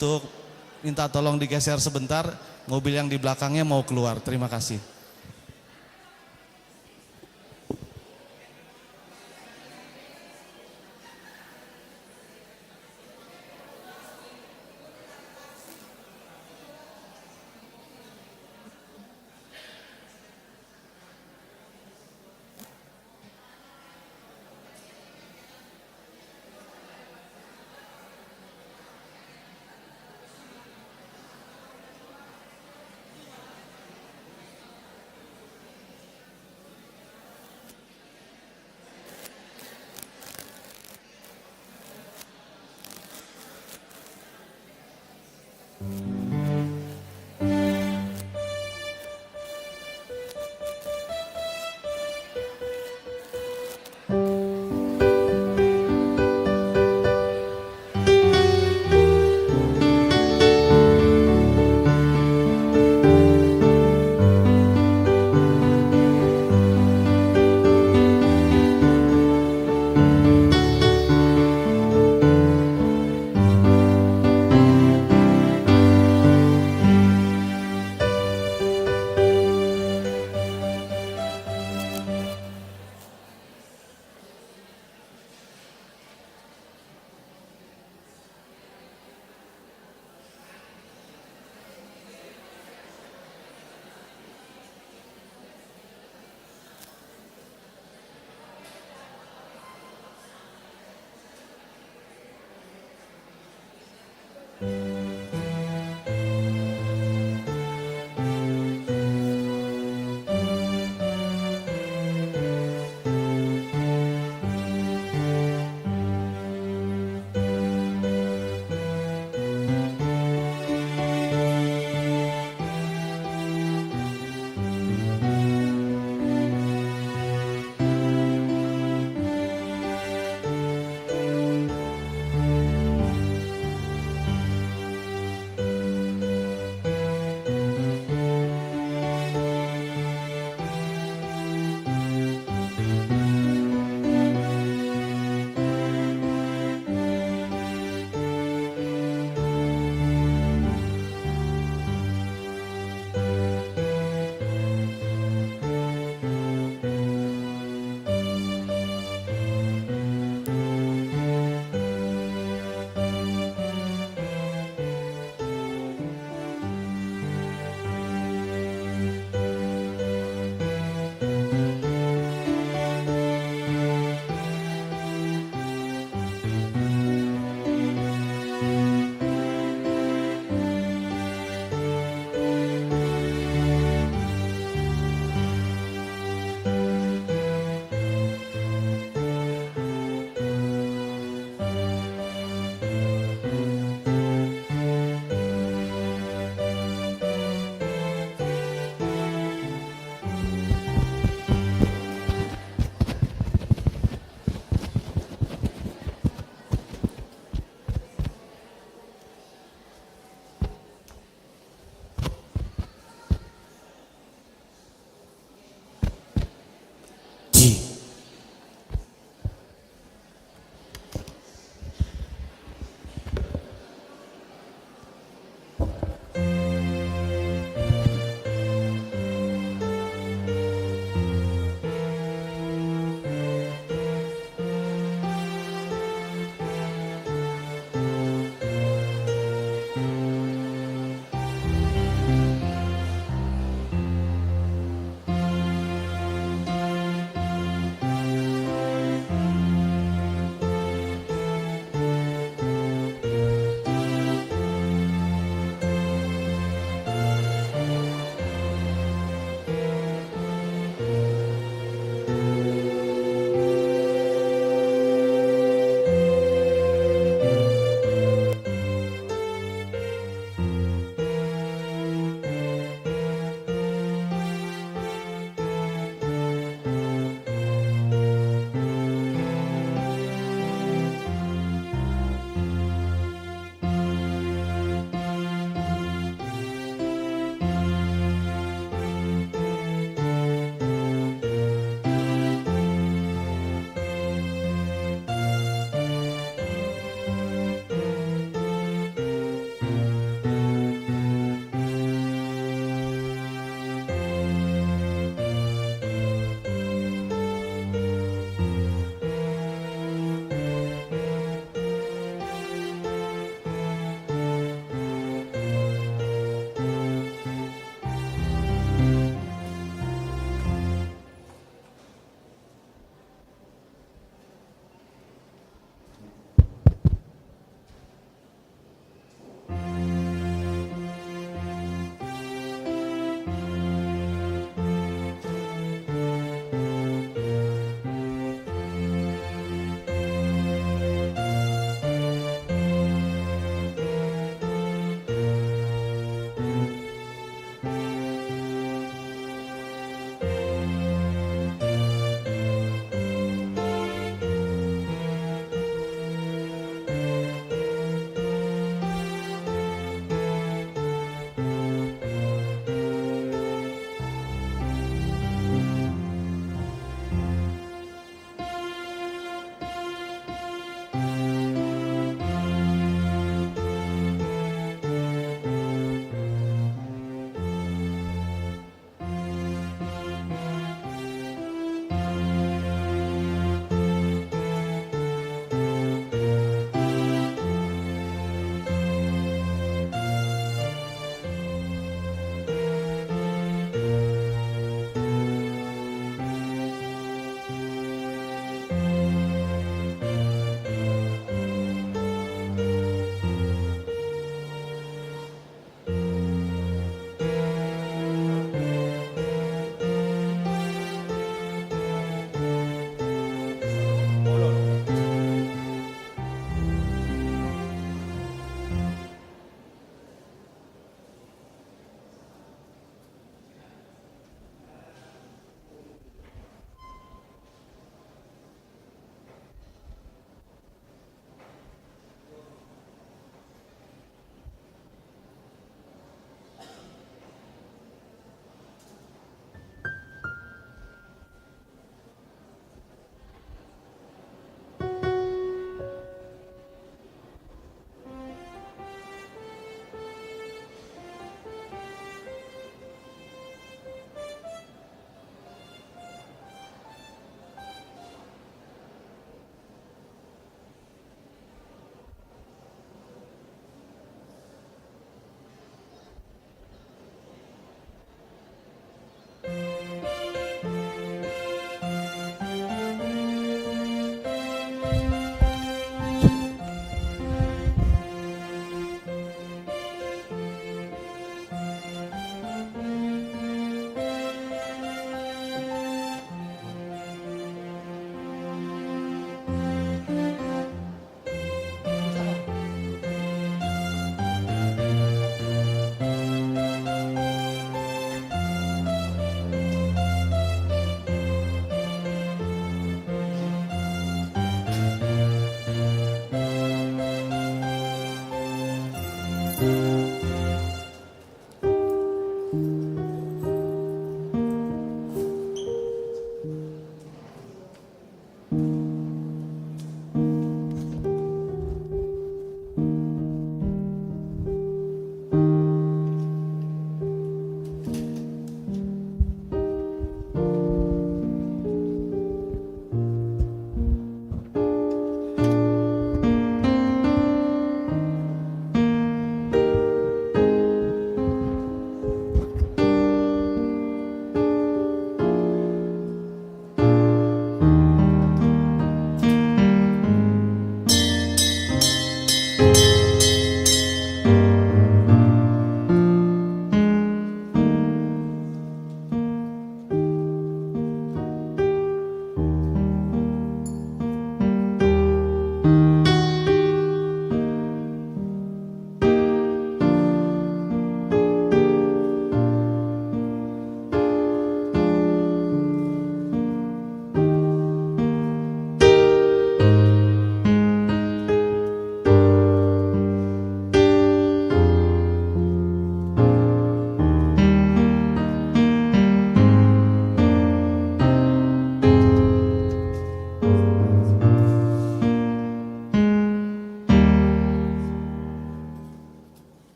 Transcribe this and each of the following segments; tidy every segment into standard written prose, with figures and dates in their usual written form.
Untuk minta tolong digeser sebentar, mobil yang di belakangnya mau keluar. Terima kasih.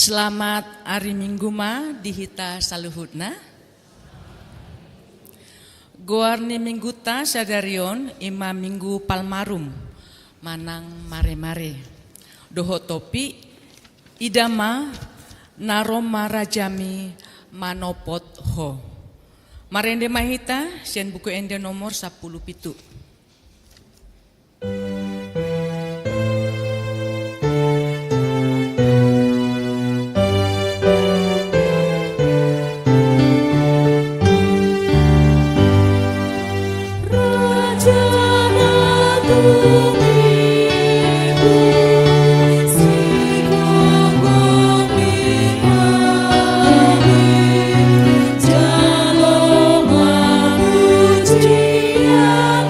Selamat hari Minggu ma dihita saluhutna. Goarni minggu ta sadarion ima minggu palmarum manang mare-mare. Doho topi idama naroma rajami manopot ho. Marende mahita sen buku ende nomor 10 Jaloma pujian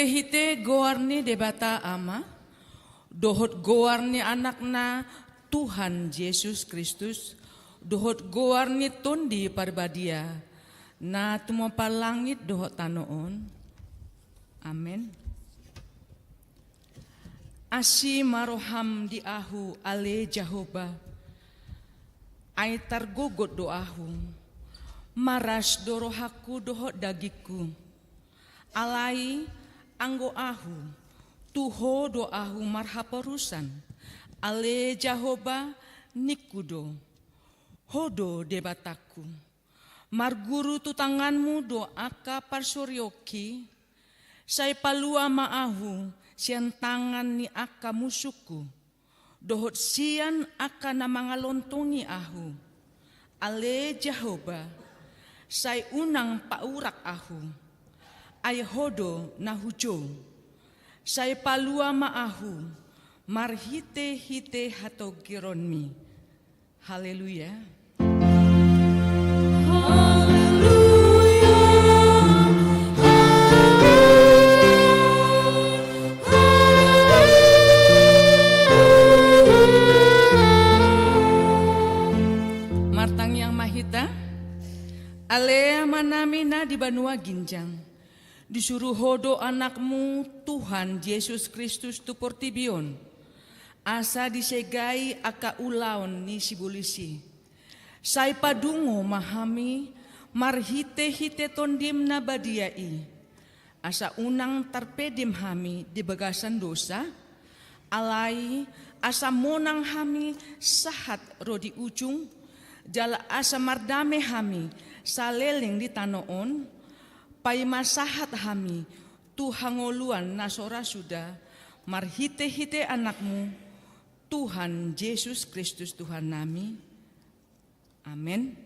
hite goarni debata ama, dohot goarni anakna Tuhan Yesus Kristus, dohot goarni tondi parbadia, na tumapa langit dohot tanoon. Amen. Asi maroham di ahu ale Jehovah, ay targogot doahu, maras dorohaku dohot dagiku, alai anggo ahu, tuho doahu marhaporusan, ale Jehovah nikudo, hodo debataku, marguru tu tanganmu doaka parsuryoki, say palua maahu, sian tangan ni aka musuku, dohot sian aka na mangalontungi ahu, ale Jehovah, say unang paurak ahu, ay hodo na hujo, say palua maahu, marhite-hite hatogironmi. Haleluya. Martang yang mahita, ale manamina di Banua Ginjang, disuruh hodo anakmu Tuhan Yesus Kristus tu portibion, asa disegai aka ulaon ni sibulisi, say padungo mahami marhite-hite tondim na badiai, asa unang tarpedim hami di bagasan dosa, alai asa monang hami sahat rodi ujung, jala asa mardame hami saleleng di tanoon, pai masahat hami tuhangoluan nasora sudah, marhite-hite anakmu Tuhan Yesus Kristus Tuhan nami. Amin.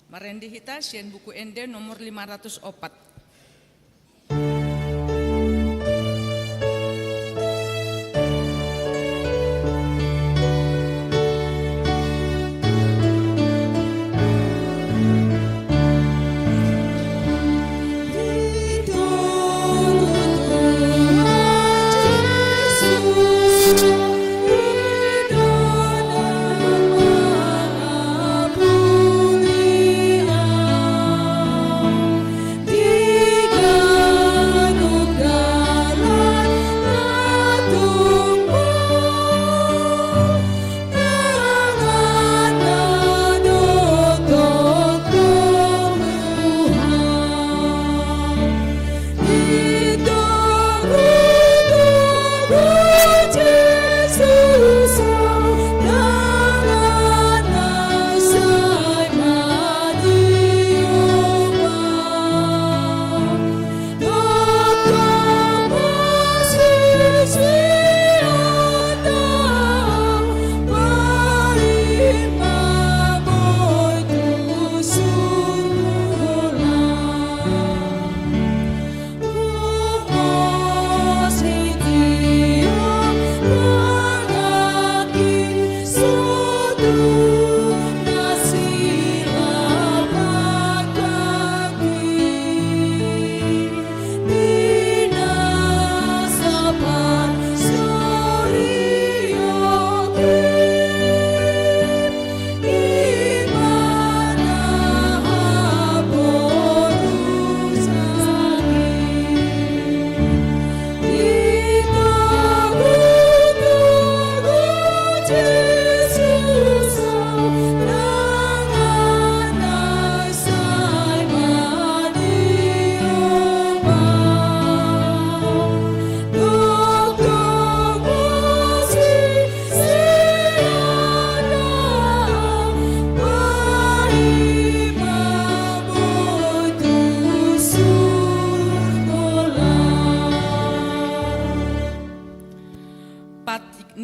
Marendi hita sien buku ende nomor 504.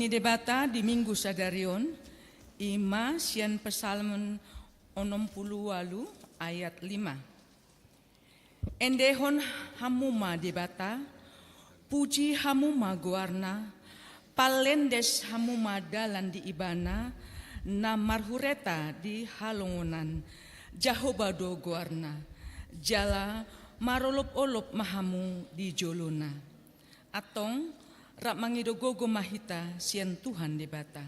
Debata di minggu sadarion ima sian pesalmen 60 ayat 5. Endehon hamuma debata, puji hamuma guarna, palendes hamuma dalan di ibana, na marhureta di halongonan, jahobado guarna, jala marolop-olop mahamu di jolona. Atong rak mangidogogo mahita sian Tuhan debata.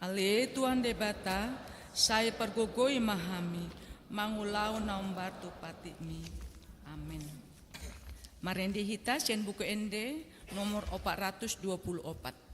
Ale Tuhan debata, saya pergogoi mahami, mangulau naum batu patimi. Amin. Marende hita sian buku ende nomor 424.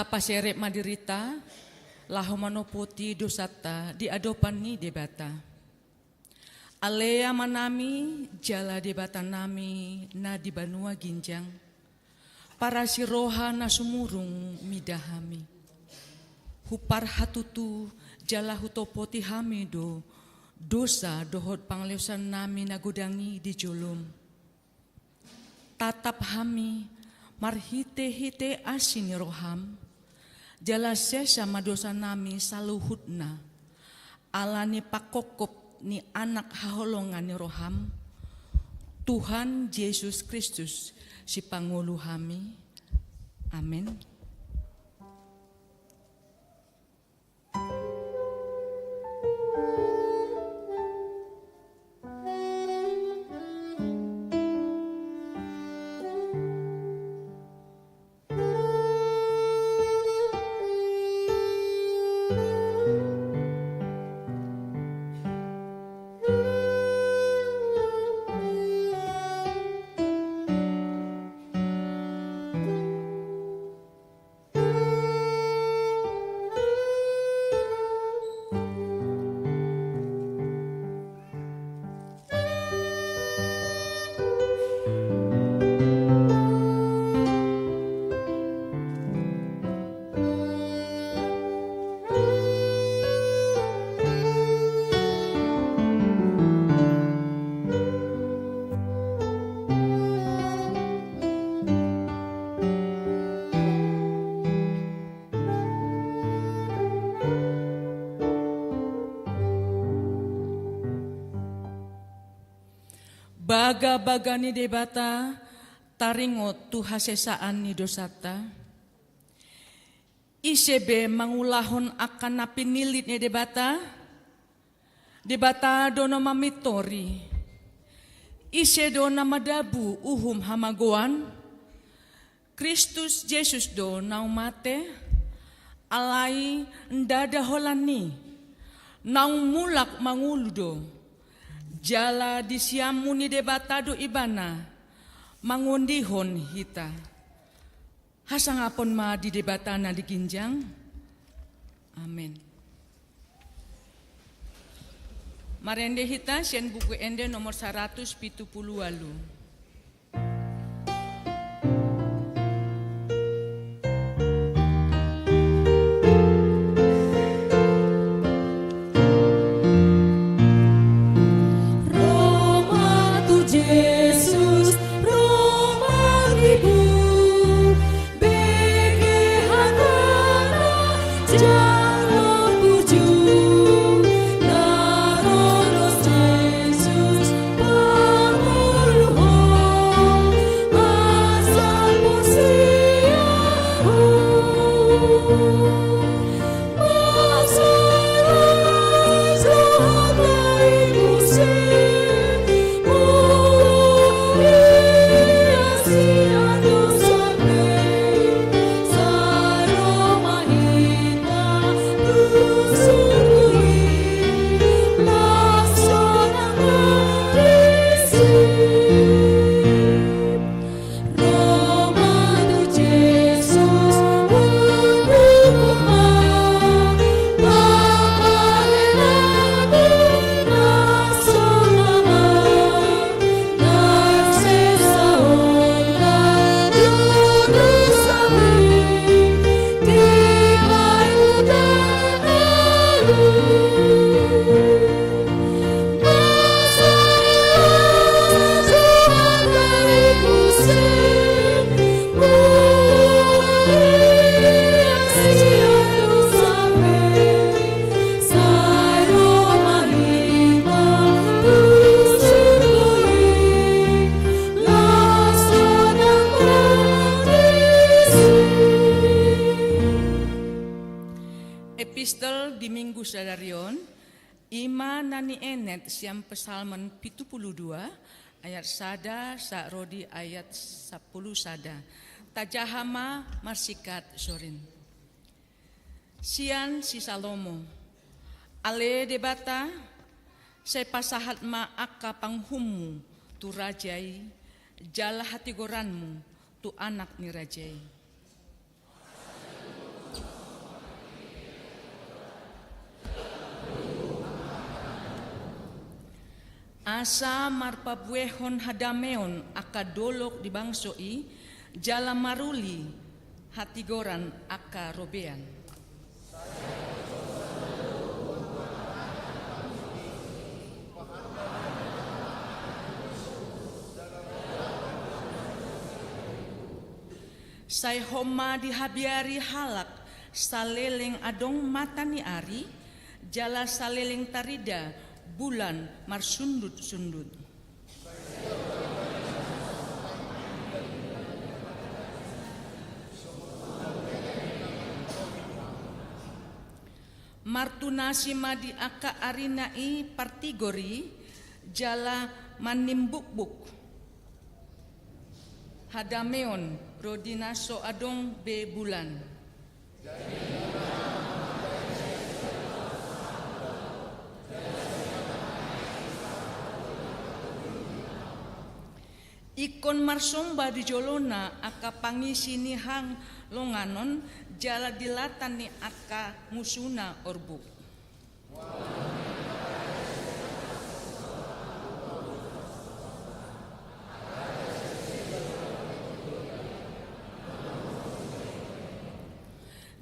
Paserep madirita, laho manopoti dosata di adopan ni debata. Alea manami, jala debata nami na di banua ginjang. Para siroha na sumurung midahami. Hupar hatutu, jala hutopoti hamido, dosa dohot pangleusan nami nagudangi di jolom. Tatap hami, marhite-hite asini roham. Jala sesa madosa nami saluhutna, alani pakokop ni anak haholongan ni roham, Tuhan Yesus Kristus si pangulu hami. Amin. Baga-baga ni debata, taringot tu hasesaan ni dosata. Isebe mangulahon akan napinilit ni debata. Debata dono mamitori. Ise do na madabu uhum hamagoan. Kristus Yesus do naumate. Alai ndada holani. Naung mulak manguludo. Jala disiamu ni debatado ibana, mangundihon hita. Hasangapon ma di debatana di ginjang. Amin. Marende hita sian buku ende nomor 178. Jangan puju, narono di minggu sadarion, ima nani enet siam pesalmen 72 ayat sada sa rodi ayat 10 sada. Tajahama marsikat sorin. Sian si Salomo. Ale debata saya pasahat ma aka panghumu tu rajai jala hati goranmu tu anak ni rajai. Asa marpabuehon hadameon aka dolok di bangsoi jala maruli hati goran aka robean. Sai homa dihabiari halak saleleng adong mata ni ari jala saleleng tarida bulan marsundut-sundut. Martunasi madi aka arinai partigori jala manimbuk-buk. Hadameon rodinaso adong be bulan. Ikon marsomba di jolona aka pangisi ni hang longanon jala dilatan ni aka musuna orbuk.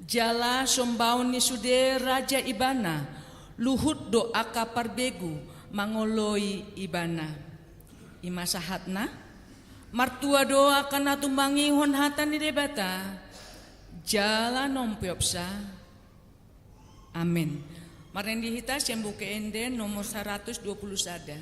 Jala sombaon ni sude raja ibana luhut do aka parbegu mangoloi ibana. Imasahatna martua doa kana tumbangi hon hatan ni debata jala nompiopsa. Amin. Marendi hita sembuke ende nomor 120 sada.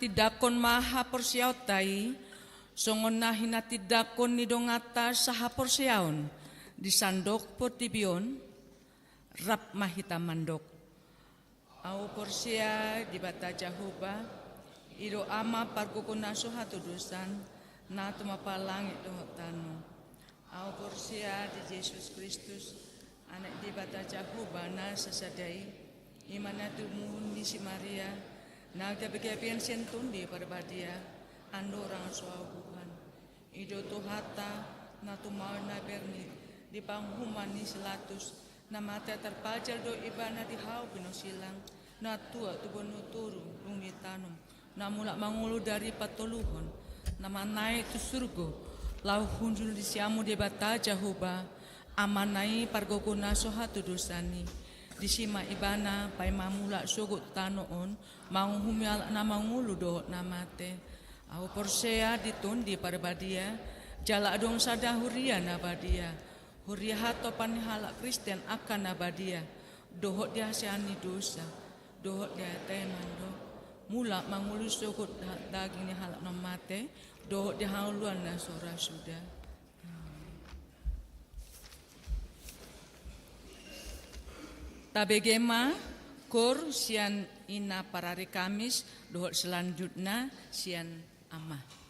Tidakon maha porsiautai songon na hinatidakon ni dongata saha porsiaon di sandok potibion rap mahita mandok Au porsia di bata Jehovah, iro ama parkukunaso hatudusan, na tumapalangit dohot tanu. Au porsia di Yesus Kristus, anak di bata Jehovah na sesadai, imana tumu ni si Maria, na kebekepian sentundi parbadia, ando orang suahuhan. Ido tuhata, na tumau na berni, di panghuman ni selatus, na mata terpajal do ibana di hau pinosilang, na tua tubono turu lungi tanum, na mulak mangulu dari patoluhon, na manai tu surgo, lau hunjul di siamu di bata Jehovah, amanai pargokuna sohatu dosani, di sima ibana pai mamulak sugut tanoon, manghumial na mangulu dohot na mate, au porsea ditundi parbadia, jala adong sada huria na badia, huria hato panihalak Kristen akan na badia, dohot dia siani dosa, dohot dia temando, mula mangulu sugut daging ni halak na mate, dohot dia hauluan na sora sudah. Tabegema kur sian ina parari Kamis dohot selanjutnya sian ama.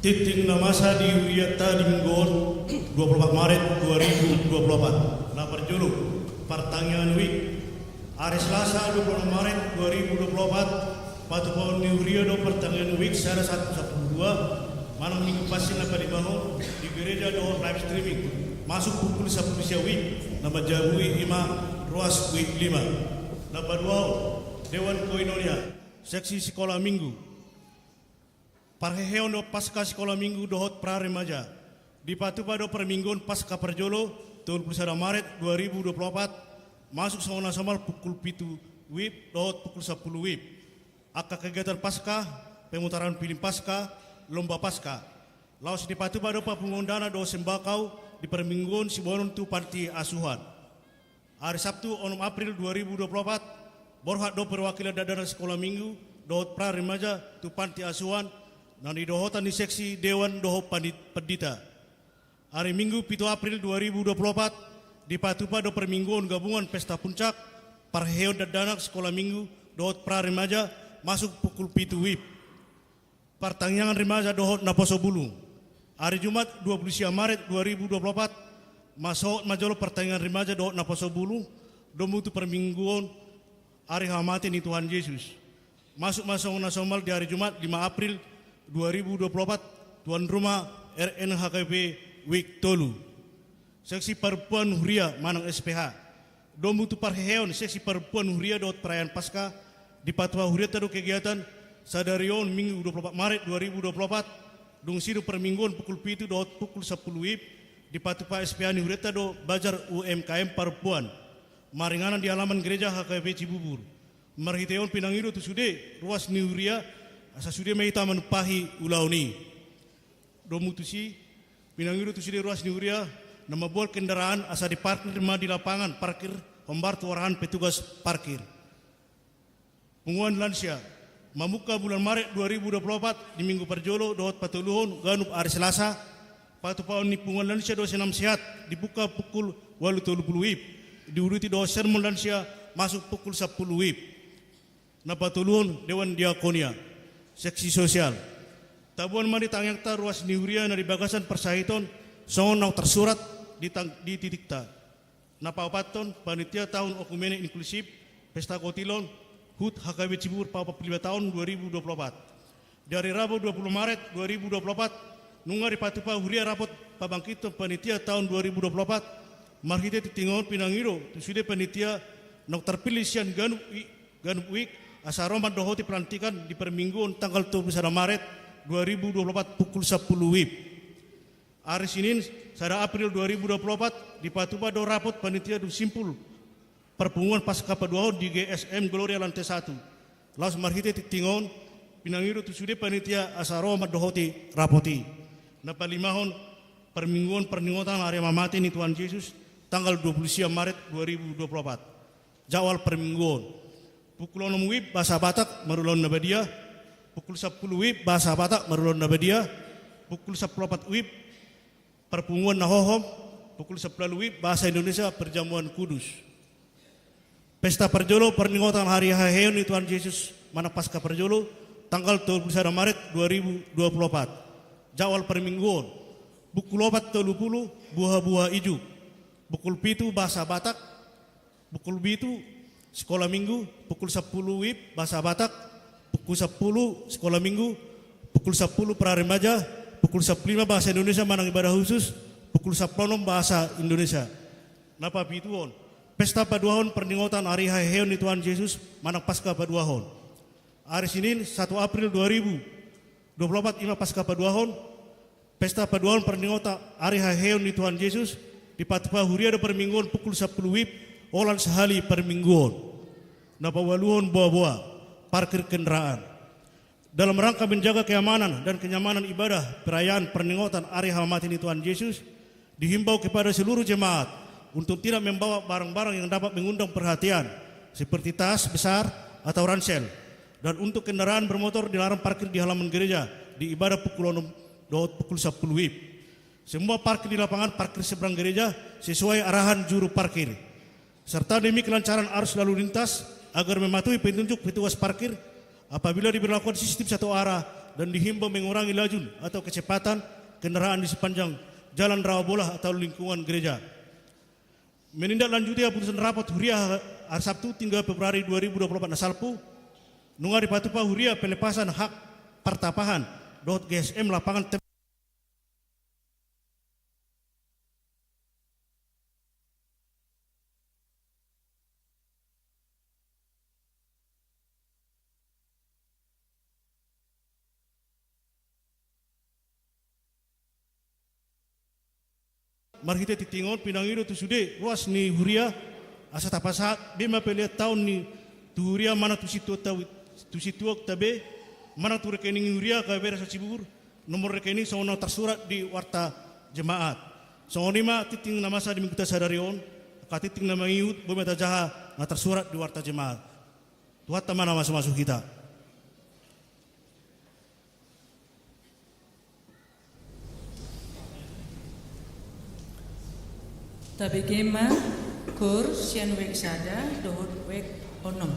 Titik masa di Wiyata Dinggon 24 Maret 2024. Lapar Julu Pertanyaan Week hari Selasa 26 Maret 2024. Patupon di Uriado Pertanyaan Week secara 112 malam minggu pasti dapat dibangun di gereja doa live streaming masuk pukul 10 siang week nama Jabui 5 ruas week 5 nama 2 Dewan Koinonia seksi sekolah minggu Parheheon do pasca sekolah minggu dohot pra remaja di Patupa do permingguan pasca perjolo 21 Maret 2024 masuk sama nasional pukul 7 WIB dohot pukul 10 WIB. Aka kegiatan pasca pemutaran film pasca lomba pasca laos di Patupa do pengundana do sembakau di permingguan Sibonon tu Panti Asuhan hari Sabtu 6 April 2024 borhat do perwakilan dadana sekolah minggu dohot pra remaja tu Panti Asuhan dan di dohotan di seksi Dewan Doho Pendita. Hari Minggu 7 April 2024 di Patupa do permingguan gabungan Pesta Puncak Parheon Dadanak Sekolah Minggu Dohot Pra Remaja masuk pukul 7 WIB. Pertanyaan remaja Dohot Naposo Bulu. Hari Jumat 20 Maret 2024 masuk majolo pertanyaan remaja Dohot Naposo Bulu domutu permingguan hari hamati ni Tuhan Yesus. Masuk nasional di hari Jumat 5 April 2024 tuan rumah RNHKP Week Tolu seksi perempuan Huria Manang SPH domu tu Parheon seksi perempuan Huria dot perayaan Pasca di Patwa Huria tadu kegiatan sadarion Minggu 24 Maret 2024 dung sidu permingguan pukul 7 dot pukul 10 WIB di Patwa SPH ni Huria tadu Bajar UMKM perempuan maringanan di halaman gereja HKP Cibubur marhiteon pinangido tu sude ruas ni Huria asa sudah meita menupahi ulau ni. Domu tusi pinangiru tusi di ruas niuria nama bol kendaraan asa diparkir di lapangan parkir hombar tuarahan petugas parkir. Punguan lansia mamuka bulan Maret 2024 di Minggu Perjolo dohot patuluhon ganup hari Selasa patupaon ni punguan lansia doa senam sehat dibuka pukul 8.30 WIB diuruti doa sermon lansia masuk pukul 10 WIB. Na patuluhon Dewan Diakonia seksi sosial tabuan mari tangyakta ruas niuria na di bagasan persahiton songon nau tersurat di titikta napaupaton panitia tahun okumene inklusif pesta kotilon HUT HKB Cibubur papa 5 tahun 2024 dari Rabu 20 Maret 2024 nunga di Patupa Huria rapot pabangkito panitia tahun 2024 marhite titingon pinangiro sudah panitia nau terpilih sian ganup week Asaroman dohoti pelantikan di permingguan tanggal 21 Maret 2024 pukul 10 WIB. Hari Senin, 1 April 2024 di Patupa do rapot panitia do simpul perpunguan pasca paduahon di GSM Gloria lantai 1. Laos marhite titingon pinangiru tu sude panitia asaroman dohoti rapoti. Napalimahon permingguan perninggotan hari mamati ni Tuhan Yesus tanggal 20 Maret 2024. Jawal permingguan. Pukul 6 WIB bahasa Batak marulon nabadia, pukul 10 WIB bahasa Batak marulon nabadia, pukul 14 WIB perpunguan nahohom, pukul 11 WIB bahasa Indonesia perjamuan kudus. Pesta Perjolo perninggotan hari Haheon ni Tuhan Yesus mana pasca Perjolo tanggal 21 Maret 2024. Jawal permingguan pukul 4.30 buah-buah ijuk, pukul 7 bahasa Batak, pukul 7 sekolah minggu pukul 10 WIB bahasa Batak, pukul 10 sekolah minggu, pukul 10 pra remaja, pukul 15 bahasa Indonesia manang ibadah khusus, pukul 10 bahasa Indonesia. Napa pituon? Pesta paduahon perninggotan hari Haheon ni Tuhan Yesus manang pasca paduahon. Hari Senin 1 April 2024 ima pasca paduahon, pesta paduahon perninggotan hari Haheon ni Tuhan Yesus di Patupa Huria do permingguan pukul 10 WIB olan sehali permingguan napawaluhon bawa-bawa parkir kendaraan dalam rangka menjaga keamanan dan kenyamanan ibadah perayaan perninggotan hari hamati ni Tuhan Yesus dihimbau kepada seluruh jemaat untuk tidak membawa barang-barang yang dapat mengundang perhatian seperti tas besar atau ransel dan untuk kendaraan bermotor dilarang parkir di halaman gereja di ibadah pukul 10 WIB. Semua parkir di lapangan parkir seberang gereja sesuai arahan juru parkir. Serta demi kelancaran arus lalu lintas agar mematuhi petunjuk petugas parkir apabila diberlakukan sistem satu arah dan dihimbau mengurangi laju atau kecepatan kendaraan di sepanjang Jalan Rawabolah atau lingkungan gereja. Menindaklanjuti putusan rapat Huria hari Sabtu 3 Februari 2024 Nasalpu, nungari patupa Huria pelepasan hak pertapahan .GSM lapangan mari kita titingon pinangido tu sude ruas ni Huria asa tapasat bema pelia tahun ni tu Huria mana tu situ tabe mana tu rekening Huria ka bera sa Cibubur nomor rekening sono tersurat di warta jemaat sonima titing nama sa di minggu sadarion ka titing nama iut bema ta jaha na tersurat di warta jemaat tuat mana masuk kita. Tabegema kur sian wek sada dohot wek onom.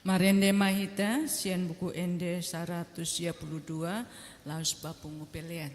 Marende mahita sian buku ende 122 laus bapung pelean.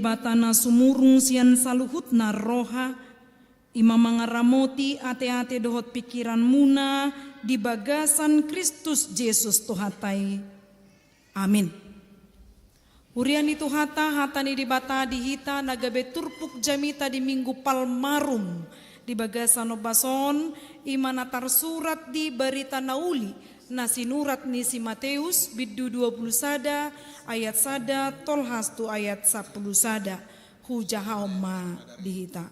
batana sumurung sian saluhutna roha, ima mangaramoti ate-ate dohot pikiran muna di bagasan Kristus Yesus Tuhatai. Amin. Hurian itu hatani di bata dihita nagabe turpuk jamita di minggu palmarum di bagasan obason imana tarsurat di berita nauli nasinurat ni si Mateus biddu 20 sada ayat sada tolhas tu ayat 10 sada hujahaoma dihita.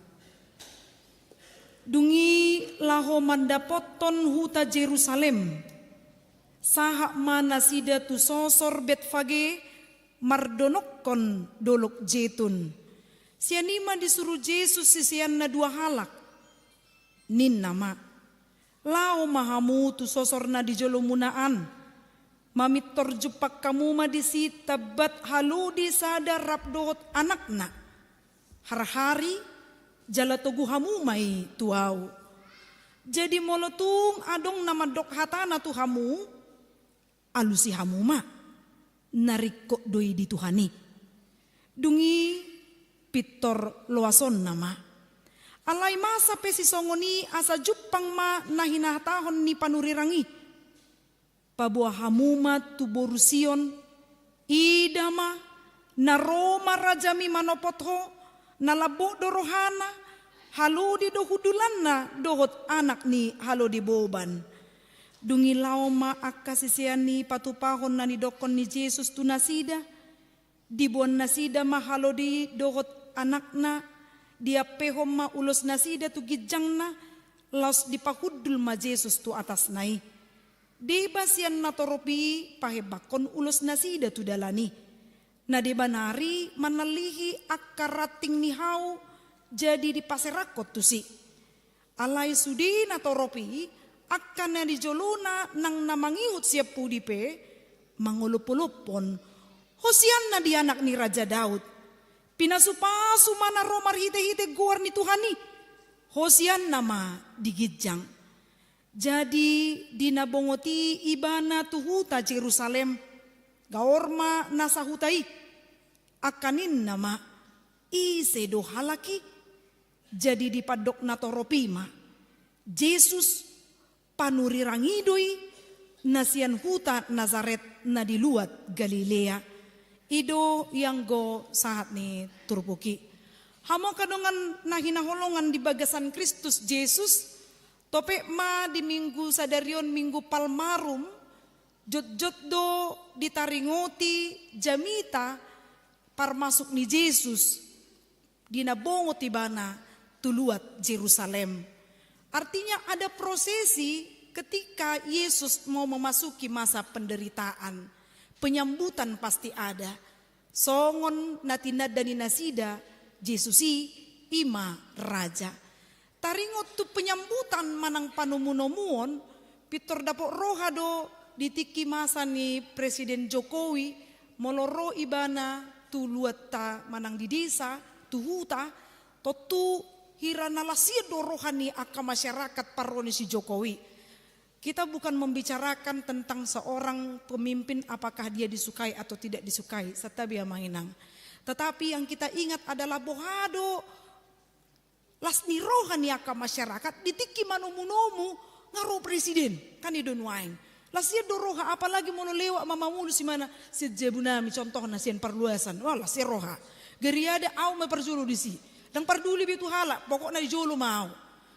Dungi laho mandapoton huta Jerusalem sahak mana sida tu sosor Betfage mardonokon dolok jetun. Sianima disuruh Yesus sisian na 2 halak. Nin nama. Lao mahamu tu sosorna di jolomunaan. Mamit torjupak kamu ma disi tabat haludi sadar rapdohot anakna. Har-hari jalatogu hamu mai tuau. Jadi molotung adong nama dok hatana tu hamu. Alusi hamu ma. Narikok doi di Tuhani. Dungi pitor loason nama. Alai masa pesi songoni asa jupang ma nahinatahon ni panurirangi. Pabuah hamuma tu borusion. Idama naroma rajami manopotho. Nalabo dorohana. Halo di dohudulanna dohot anak ni halo di boban. Dungi laoma akka sisiani patupahon na ni dokon ni Jesus tu nasida. Dibuan nasida mahalo di dohot anakna. Dia pehom ma ulos nasida tu gijangna. Laos dipahudul ma Jesus tu atas nai. Debasian natoropi pahebakon ulos nasida tu dalani. Na debanari manalihi akarating nihau. Jadi dipaserakot tu si. Alai sudi natoropi. Akan na di joluna nang namangihut siap pudipe mangulupulupon hosian na di anak ni Raja Daud pinasupasu mana romar hite-hite guar ni Tuhani hosian nama digijang jadi dinabongoti ibana tuhuta Jerusalem gaorma nasahutai akanin nama isedo halaki jadi dipadok natoropima Yesus panurirangidoi nasian huta Nazaret na diluat Galilea. Ido yang go saat ni turpuki. Hamo kadongan nahinaholongan di bagasan Kristus Yesus. Tope ma di minggu sadarion minggu palmarum. Jot-jot do ditaringoti jamita parmasuk ni Yesus. Dinabongo tibana tuluat Jerusalem. Artinya ada prosesi ketika Yesus mau memasuki masa penderitaan. Penyambutan pasti ada. Songon natinad dan nasida Yesusi ima raja. Taringot tu penyambutan manang panumunomuon. Pitor dapok rohado ditiki masa ni Presiden Jokowi. Moloro ibana tu luata manang di desa. Tu huta. Totu hirana lasido rohani akan masyarakat paroni si Jokowi. Kita bukan membicarakan tentang seorang pemimpin apakah dia disukai atau tidak disukai. Satabiya mainang. Tetapi yang kita ingat adalah bohado lasni rohani akan masyarakat ditiki manumunomu ngaro presiden kan idonwain. Lasido roha apalagi mau lewat mamamu si mana si jebunami contoh nasian perluasan. Wah lasi roha. Geriada au me perjulu disi. Dan parduli bitu halak, pokoknya di jolo mau.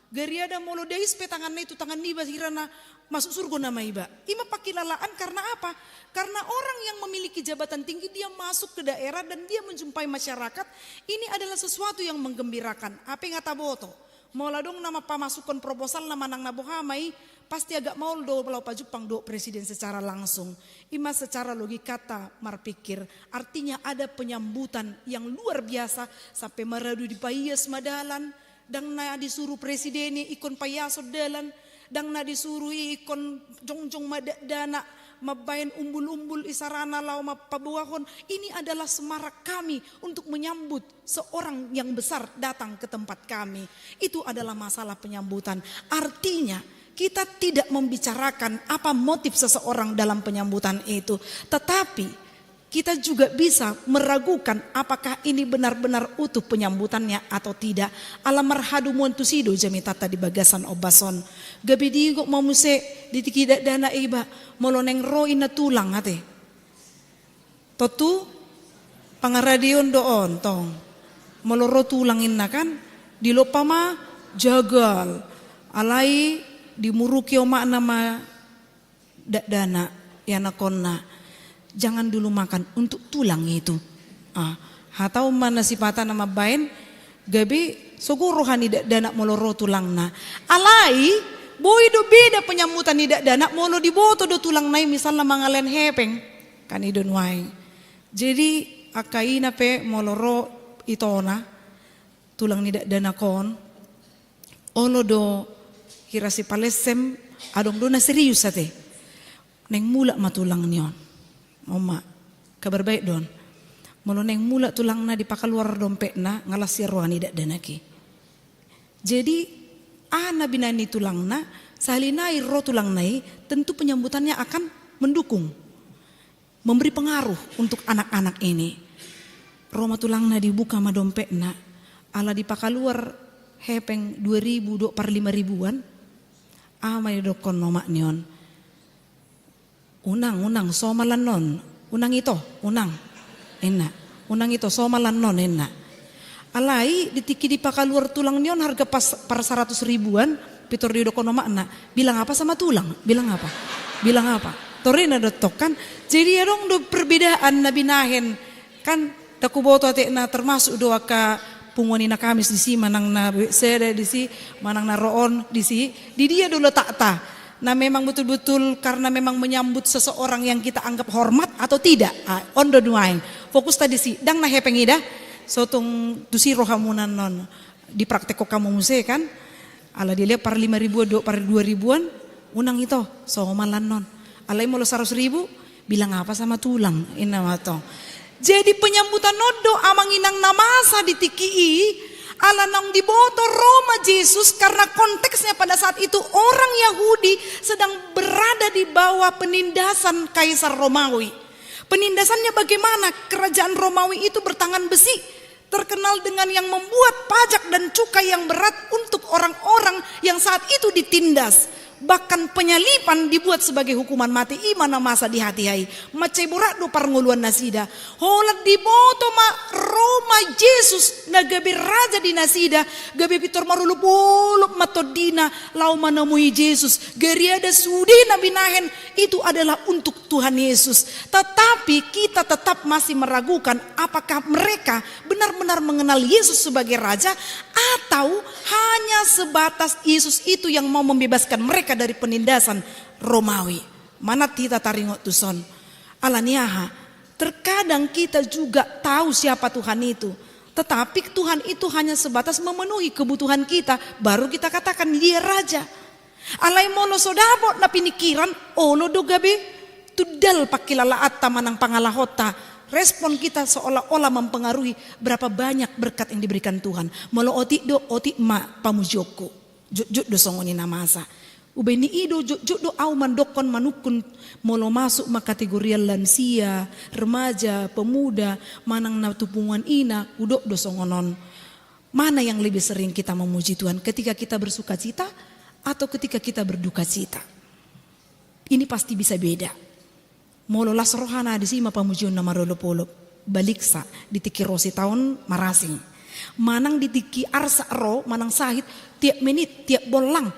Geriada molo deis petangannya itu tangan niba hirana masuk surga nama iba. Ima pakilalaan karena apa? Karena orang yang memiliki jabatan tinggi dia masuk ke daerah dan dia menjumpai masyarakat. Ini adalah sesuatu yang menggembirakan. Apa yang ngata boto? Mola dong nama pamasukan proposal nama nang nabohamai pasti agak mau do belau pajupang do presiden secara langsung. Ima secara logikata marpikir artinya ada penyambutan yang luar biasa sampai meradu di payas madalan dang na disuruh presidennya ikon payaso dalan dang na disuruh ikon jongjong madana mabayan umbul-umbul isarana lau mapabuahon. Ini adalah semarak kami untuk menyambut seorang yang besar datang ke tempat kami. Itu adalah masalah penyambutan. Artinya kita tidak membicarakan apa motif seseorang dalam penyambutan itu. Tetapi kita juga bisa meragukan apakah ini benar-benar utuh penyambutannya atau tidak. Alam marhadu tusido jami tata di bagasan obason. Gabi digo mamuse ditikidak dana iba moloneng ro ina tulang ate. Totu pangaradion doon tong. Moloro tulangin na kan dilopama jagal. Alai dimuruki oma nama dana yana konna. Jangan dulu makan untuk tulang itu. Hatau mana sipata nama bain gabi sogo rohani dana moloro tulang na. Alai boy do beda penyambutan tidak dana molo diboto do tulang nai misalnya mangalen hepeng kan idon wai. Jadi akaina pe moloro itona tulang tidak dana kon. Olo do kirasi palesem adong do na serius ate. Neng mula matulang nion. Oma, kabar baik don. Moloneng mula tulang na dipakaluar dompet na ngalasir rohani dak danaki. Jadi ana binani tulang na salinai ro tulang nai tentu penyambutannya akan mendukung, memberi pengaruh untuk anak-anak ini. Roma tulang na dibuka ma dompet na ala dipakaluar hepeng 2000 do par 5000-an. Amai dokon nomak nion. Unang somalan non, unang ito, unang ito somalan non enak. Alai ditiki di pakaluar tulang nion harga pas par 100 ribuan, pitor di dokono makna. Bilang apa sama tulang? Bilang apa? Torina dotok kan. Jadi ya dong do perbedaan nabi nahen kan taku boto ate na termasuk doa ka pungwani na kamis di si manang na sere di si manang na roon di si di dia dulu tak. Nah memang betul-betul karena memang menyambut seseorang yang kita anggap hormat atau tidak. Ondo duaing. Fokus tadi sih. Dang na hepeng ida. Sotong tusi rohamunan non. Di praktek kok kamu muse kan. Ala dilihat par 5.000 do par 2.000-an. Unang itu. Somalan non. Alai molo 100.000. Bilang apa sama tulang. Ina matong. Jadi penyambutan nodo amang inang namasa ditikii. Ala nang diboto Roma Yesus karena konteksnya pada saat itu orang Yahudi sedang berada di bawah penindasan Kaisar Romawi. Penindasannya bagaimana? Kerajaan Romawi itu bertangan besi, terkenal dengan yang membuat pajak dan cukai yang berat untuk orang-orang yang saat itu ditindas. Bahkan penyalipan dibuat sebagai hukuman mati. Imana masa di hati-hai macai borak do parnguluan nasida holat diboto ma Roma Yesus na gabi raja di nasida gabi pitor marulup ulup matodina lau menemui Yesus geriada sudi na binahen itu adalah untuk Tuhan Yesus. Tetapi kita tetap masih meragukan apakah mereka benar-benar mengenal Yesus sebagai raja atau hanya sebatas Yesus itu yang mau membebaskan mereka dari penindasan Romawi. Mana kita taringot tuson. Alaniaha. Terkadang kita juga tahu siapa Tuhan itu. Tetapi Tuhan itu hanya sebatas memenuhi kebutuhan kita. Baru kita katakan dia raja. Alai mono sodabot na pinikiran. Olo do gabi. Tudal pakilala atta manang pangalahota. Respon kita seolah-olah mempengaruhi berapa banyak berkat yang diberikan Tuhan. Molo oti do oti ma pamujoko. Juk do songoni namasa. Ubeni ido juk do au mandokon manukun molo masuk ma kategori lansia, remaja, pemuda, manang na tupungan ina, udok do songonon. Mana yang lebih sering kita memuji Tuhan ketika kita bersuka cita atau ketika kita berduka cita? Ini pasti bisa beda. Molo las rohana di sima pamujion nama rolopolo baliksa ditiki rosi tahun marasing. Manang ditiki arsa ro manang sahit tiap menit tiap bolang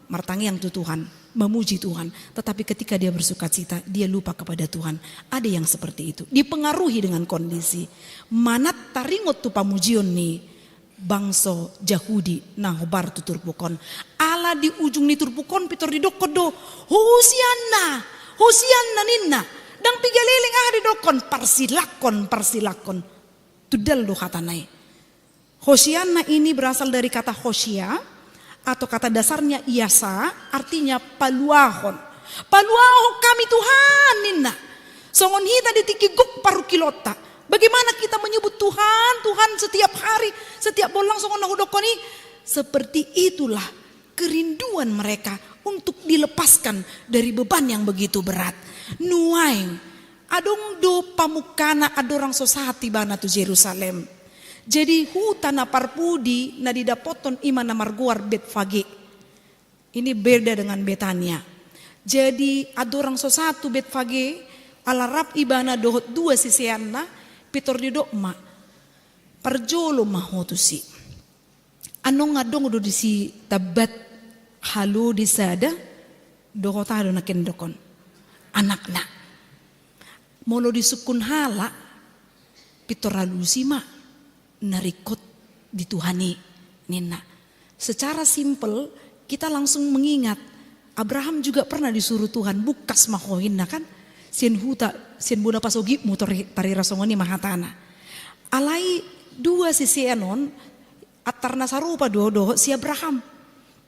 martangiang tu Tuhan memuji Tuhan. Tetapi ketika dia bersuka cita dia lupa kepada Tuhan. Ada yang seperti itu dipengaruhi dengan kondisi. Manat taringot tu pamujion ni bangso Yahudi nah hobar tu turpukon. Ala di ujung ni turpukon pitor di dokodo Hosianna ninna dang pigaliling di dokon parsilakon tudal do katanai. Hosianna ini berasal dari kata Hosia atau kata dasarnya iasa artinya paluahon kami Tuhan ninna songon hita ditikiguk paru kilota. Bagaimana kita menyebut Tuhan setiap hari setiap bolang songon nahudokoni seperti itulah kerinduan mereka untuk dilepaskan dari beban yang begitu berat. Nuaing adong do pamukana adorang sosati bana tu Jerusalem. Jadi hutana parpudi na didapoton iman na marguar Betfage. Ini beda dengan Betania. Jadi adorang sosatu Betfage alarap ibana dohot dua sisianna pitor di dokma parjolo mahotusi. Anong ngadong do disi tabat halu disada dohotado na kendokon anak na molo disukun hala pitor halusima narikot dituhani nina. Secara simpel kita langsung mengingat Abraham juga pernah disuruh Tuhan bukas mahohin kan sien huta sien buda pasogi mutor tari rasongoni mahatana alai dua sisi enon atarna sarupa do si Abraham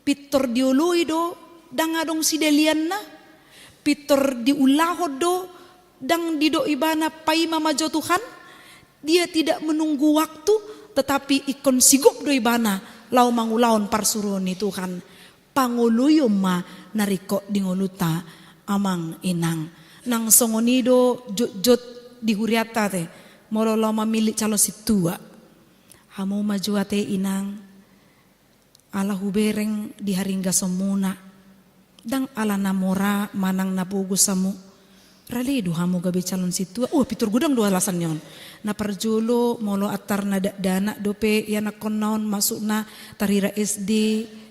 pitor diului do dangadong si delianna pitor diulahod do dang dido ibana paima majo Tuhan. Dia tidak menunggu waktu tetapi ikon sigop do ibana lau mangulaon parsuroni Tuhan panguluyom ma nariko dingoluta amang inang nang songonido jot dihuriata te molo lau mamili calo situa hamu majuate inang ala hubereng diharingga somuna dang ala namora manang napugusamu raledo hamu gabe calon situa pitur gudang dua alasan yon na parjolo molo atar na dana dope yana konaon masuk na tarira SD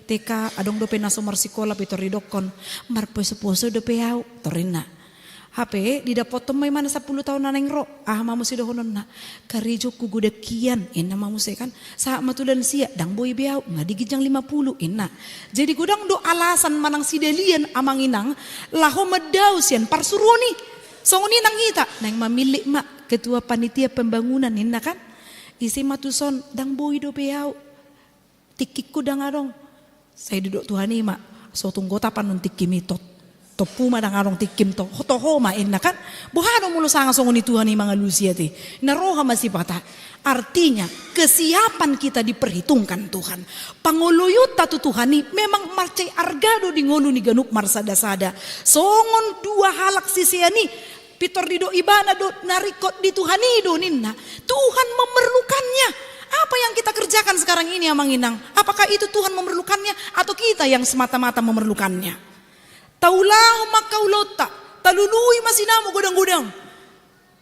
TK adong dope na somar sikola pitor ridokon marposo dope yau torina HP didapotom may mana 10 tahun na neng ro mamu si dohonon na karijo kuguda kian ina mamu se kan sa matulan siya dang boy biau ngadigijang 50 ina jadi gudang do alasan manang sidelian amang inang laho medaw sian parsuroni songoni nang hita nang mamili ma ketua panitia pembangunan ina kan isi matuson dang boy do biau tikikku dang arong saya duduk tuhani ma so tunggota panun tikimitot topu madang arong tikim to homa inna kan buhano mulu sanga songoni Tuhan ni mga lusia ti naroha masih pata artinya kesiapan kita diperhitungkan Tuhan panguluyut tatu Tuhan ni memang marcay argado di ngolu ni ganup marsada-sada songon dua halak sisiani pitor dido ibana do narikot di Tuhan do ninna Tuhan memerlukannya. Apa yang kita kerjakan sekarang ini amang inang apakah itu Tuhan memerlukannya atau kita yang semata-mata memerlukannya? Taulah makaulota talului masinamu gudang-gudang.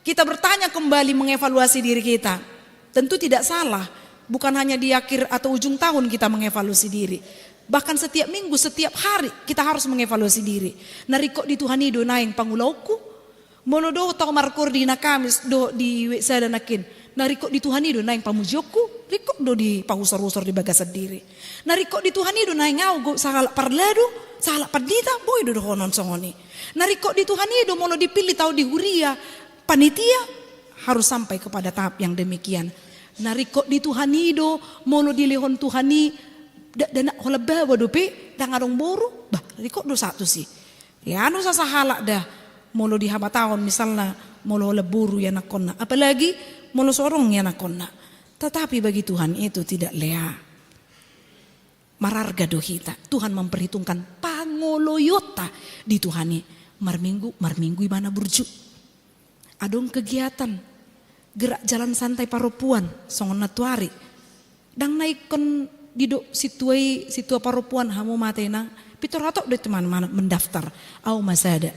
Kita bertanya kembali mengevaluasi diri kita. Tentu tidak salah. Bukan hanya di akhir atau ujung tahun kita mengevaluasi diri. Bahkan setiap minggu, setiap hari kita harus mengevaluasi diri. Nariko di Tuhan do naing pangulauku. Monodo tau markur di nakamis do di wesa danakin. Nariko di Tuhan do naing pamujioku. Riko do di pahusor-usor di bagasad diri. Nariko di Tuhan do naing ngau salah parlado. Salah padita boy do honon songoni. Nariko di Tuhan do mono dipilih tau di huria panitia harus sampai kepada tahap yang demikian. Nariko di Tuhan do mono dilihon Tuhani dana hola bawa dope dangarong boru bah riko do satu sih. Liano sa sahala dah mono di haba tahun misalnya mono hola buru ya nakonna apalagi mono sorong ya nakonna. Tetapi bagi Tuhan itu tidak lea. Mararga dohita Tuhan memperhitungkan pangoloyota di Tuhani marminggu imana burju adong kegiatan gerak jalan santai paropuan songon natuari dang naikon didok situa paropuan hamu matena pitor hatok do teman mana mendaftar au masada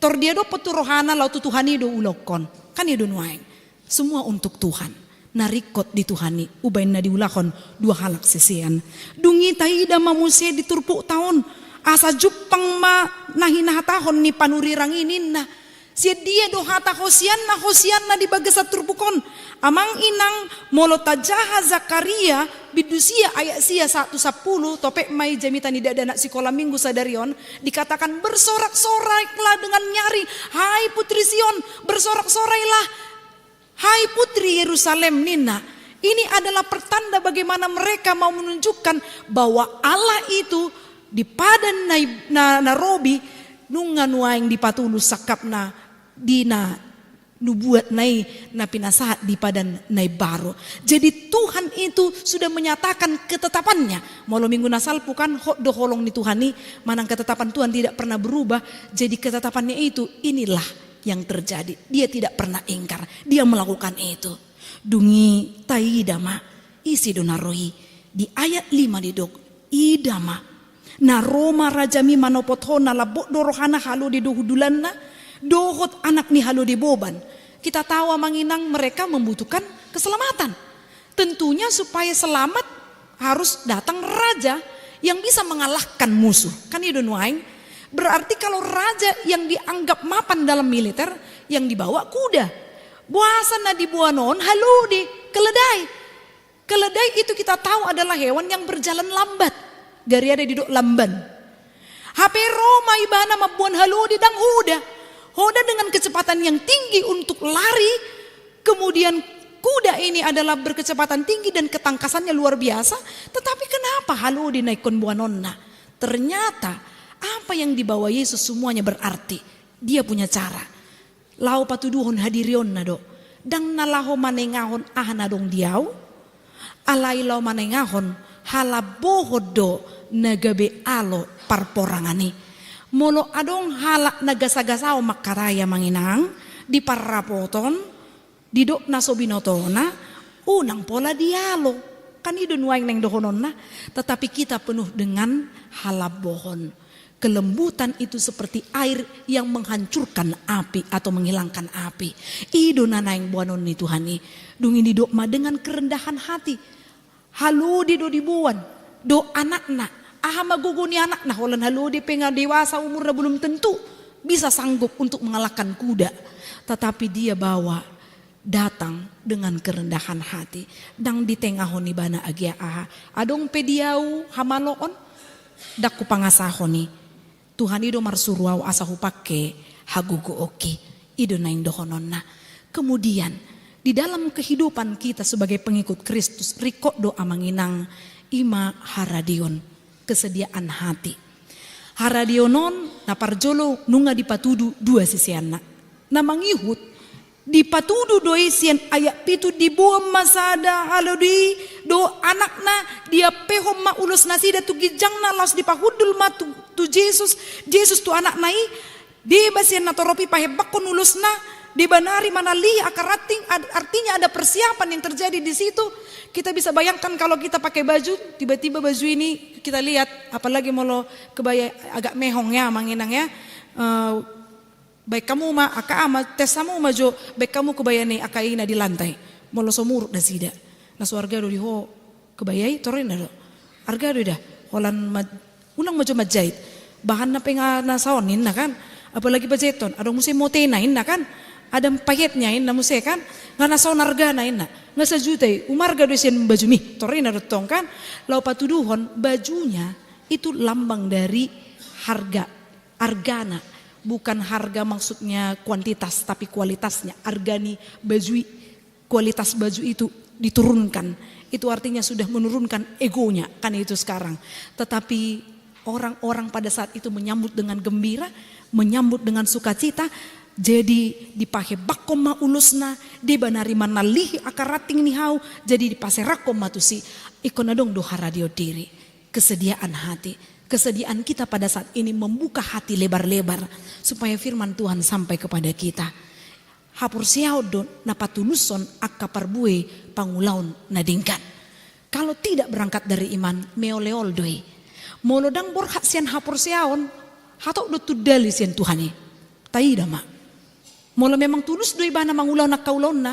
tor dia do peturohana lau Tuhani do ulokon kan ya do nuaing semua untuk Tuhan. Narikot di Tuhani ubain na diulakon dua halak sisian dungi taida mamusia diturpuk tahun asa jupang ma nahina tahon ni panurirang ini na si dia do hata hosian na di bagasat turpukon amang inang molotajaha Zakaria bidusia ayat sia 1:10 topek mai jamitan tidak ada sekolah minggu sadarion dikatakan bersorak-soraklah dengan nyari hai putri Sion bersorak-sorailah hai putri Yerusalem Nina. Ini adalah pertanda bagaimana mereka mau menunjukkan bahwa Allah itu di padan Narobi nunga nuaing di patulus sakap na dina nubuat nai na pinasahat di padan nai baro. Jadi Tuhan itu sudah menyatakan ketetapannya. Molo minggu nasal bukan hok doholong di Tuhan ni manang ketetapan Tuhan tidak pernah berubah. Jadi ketetapannya itu inilah yang terjadi. Dia tidak pernah ingkar, dia melakukan itu. Dungi taidama isi donaroi di ayat 5 didok idama na Roma rajami manopothona labok dorohana halu di dohudulanna dohot anak ni halu di boban. Kita tahu manginang mereka membutuhkan keselamatan. Tentunya supaya selamat harus datang raja yang bisa mengalahkan musuh. Kan itu nuaing. Berarti kalau raja yang dianggap mapan dalam militer yang dibawa kuda. Buasana di buanon halu di keledai. Keledai itu kita tahu adalah hewan yang berjalan lambat. Gari ada di dok lamban. HP Roma ibana mabuan halu di dang huda. Hoda dengan kecepatan yang tinggi untuk lari. Kemudian kuda ini adalah berkecepatan tinggi dan ketangkasannya luar biasa. Tetapi kenapa halu dinaikkan buanonna? Ternyata apa yang dibawa Yesus semuanya berarti. Dia punya cara. Lau patuduhon hadirion nado. Dang nalaho manengahon ahana dong diau. Alai lau manengahon halabohodo nagabe alo parporangani. Molo adong halak nagasagasaw makaraya manginang di parapoton didok nasobinotona unang pola dialo kan idun waing neng dohononna. Tetapi kita penuh dengan halabohon. Kelembutan itu seperti air yang menghancurkan api atau menghilangkan api. Ido nanaing buanon ni Tuhani. Dungin di dokma dengan kerendahan hati. Halu di do dibuan. Do anak-anak. Aha maguguni anak nah holan halu di penga dewasa umurnya belum tentu bisa sanggup untuk mengalahkan kuda. Tetapi dia bawa datang dengan kerendahan hati. Dang di tengah honi bana agia aha. Adong pediau hamaloon. Daku pangasahoni. Tuhan ido marsuruau asahu pake hagugu oki ido naing dohononna. Kemudian di dalam kehidupan kita sebagai pengikut Kristus riko doa manginang ima haradion kesediaan hati. Haradionon na parjolo nunga dipatudu dua sisiana. Na mangihut dipatudu doi sian ayak pitu dibuam masada halodi do anakna dia pehom ma ulus nasida tu gijangna las dipahudul ma tu Jesus tu anak nai di basian natoropi pahebakon ulusna di banari manali akarating artinya ada persiapan yang terjadi di situ. Kita bisa bayangkan kalau kita pakai baju tiba-tiba baju ini kita lihat apalagi molo kebaya agak mehong ya manginang ya. Baik kamu ma aka ama tesamu majo baik kamu kebayani akaina di lantai molo somur da sida na suarga do diho kebayai torin do arga do dah holan unang majo majait bahan na penga na saonin na kan apalagi bajeton adong musim motenain na kan ada pahitnya in na musim kan ngana saon arga na in na ngasa jutai umarga do sian baju mi torin do tong kan lau patuduhon bajunya itu lambang dari harga argana. Bukan harga maksudnya kuantitas tapi kualitasnya. Argani baju kualitas baju itu diturunkan. Itu artinya sudah menurunkan egonya kan itu sekarang. Tetapi orang-orang pada saat itu menyambut dengan gembira, menyambut dengan sukacita. Jadi dipakai bakom ma ulusna, di banari manalihi akarating nihau. Jadi dipaserakom matusi ikonadong doha radio diri. Kesediaan hati. Kesediaan kita pada saat ini membuka hati lebar-lebar supaya firman Tuhan sampai kepada kita. Hapur siaudon napatuluson akaparbue pangulaun nadingkan. Kalau tidak berangkat dari iman meoleol doi. Molodang borhak sian hapur siaon hatok do tudali sian Tuhani. Taida ma. Molo memang tulus doi bana mangulaun nakkaulaunna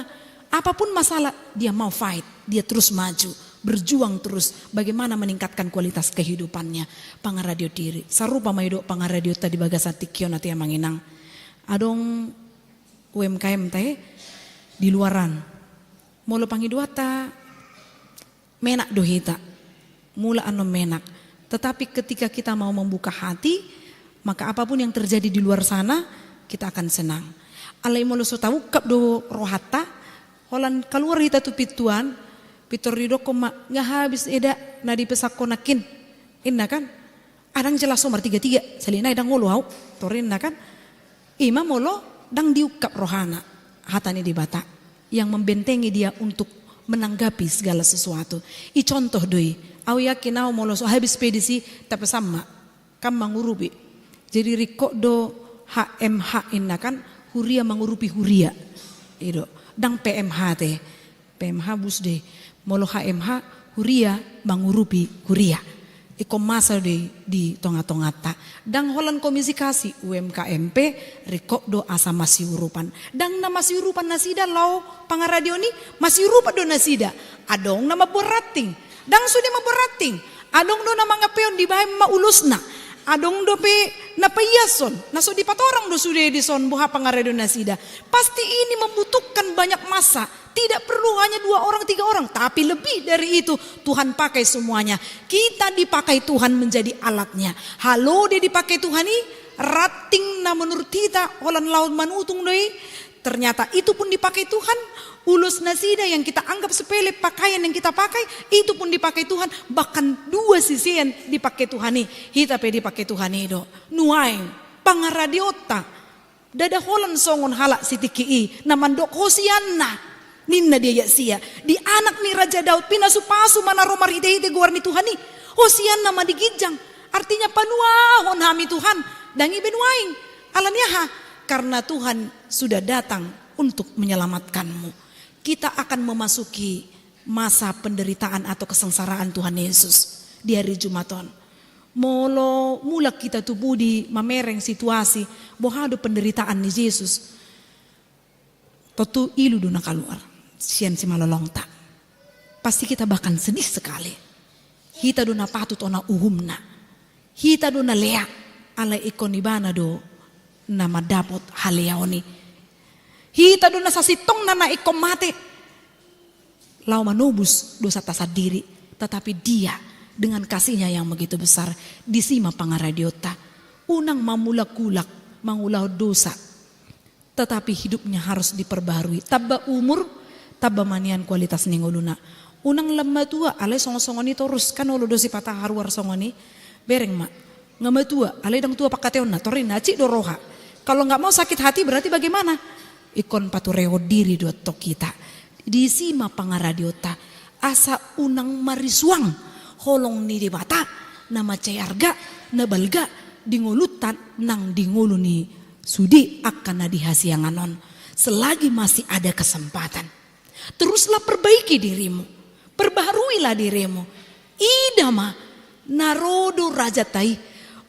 apapun masalah dia mau fight, dia terus maju. Berjuang terus bagaimana meningkatkan kualitas kehidupannya. Pangaradio diri sarupa maido pangaradio tadi bagasati kion ati manginang adong UMKM teh di luaran molo pangiduata menak dohita mula ano menak. Tetapi ketika kita mau membuka hati maka apapun yang terjadi di luar sana kita akan senang. Alai molo so tahu kap do rohata holan keluar hita tu pituan Pitor rido koma nggak habis eda nadi pesakonakin inna kan adang jelas nomor 33 salina edang ngolo hau torin kan ima molo dang diukap rohana hatani di bata yang membentengi dia untuk menanggapi segala sesuatu. I contoh doi au yakin au molo so habis pedisi tapi sama kam mangurubi jadi riko do HMH inna kan Huria mengurupi Huria. Itu. Dang PMH teh. PMH bus deh. Molo HMH Huria mengurupi Huria. Iko masa di tonga-tonga ta. Dang holan komisi kasih UMKMP rekok do asa masih urupan. Dang na masih urupan nasida lau pangaradio ni masih urupan do nasida. Adong nama borating. Dang sudah maberating. Adong do nama ngapeon di bahay maulusna. Adong do pe napayason. Naso di patorang do sudah di son buha pangaradio nasida. Pasti ini membutuhkan banyak masa. Tidak perlu hanya 2 orang 3 orang, tapi lebih dari itu Tuhan pakai semuanya. Kita dipakai Tuhan menjadi alatnya. Halo dia dipakai Tuhan ini rating na menurut kita holan laut manutung doi. Ternyata itu pun dipakai Tuhan. Ulus nasida yang kita anggap sepele, pakaian yang kita pakai itu pun dipakai Tuhan. Bahkan 2 sisian dipakai Tuhan ini. Kita pe dipakai Tuhan itu. Nuaing pangaradiota. Dada holan songon halak sitiki namandok hosianna. Ninna dia sia di anak ni Raja Daud pinasupasu mana romar hide guarni Tuhan ni hosian nama digijang artinya panuahon hami Tuhan dangi benuaing alanya ha karena Tuhan sudah datang untuk menyelamatkanmu. Kita akan memasuki masa penderitaan atau kesengsaraan Tuhan Yesus di hari Jumaton. Molo mulak kita tubuh di mamereng situasi bohado penderitaan ni Yesus. Totu ilu duna keluar. Sian si malolong tak. Pasti kita bahkan sedih sekali. Hita dona patut ona uhumna. Hita dona lea ala ikon ibana do nama dapot haleaoni. Hita dona sasitong nana ikon mate. Lau manobus dosa tasa diri. Tetapi dia dengan kasihnya yang begitu besar disima pangaradiota. Unang mamulak-kulak mangulau dosa. Tetapi hidupnya harus diperbaharui. Tabba umur taba manian kualitas ningoluna. Unang lembatua alay songo-songoni terus kan olo dosi patah haruar songoni bereng mak ngamatua alay dang tua pakateona torin naci doroha. Kalau nggak mau sakit hati berarti bagaimana? Ikon patureo diri do tok kita. Disima pangaradiota asa unang marisuang holong ni di bata nama cayarga nabalga dingolutan nang dingolu ni sudi akan nadihasianganon selagi masih ada kesempatan. Teruslah perbaiki dirimu. Perbaharuilah dirimu. Idama narodo raja tai.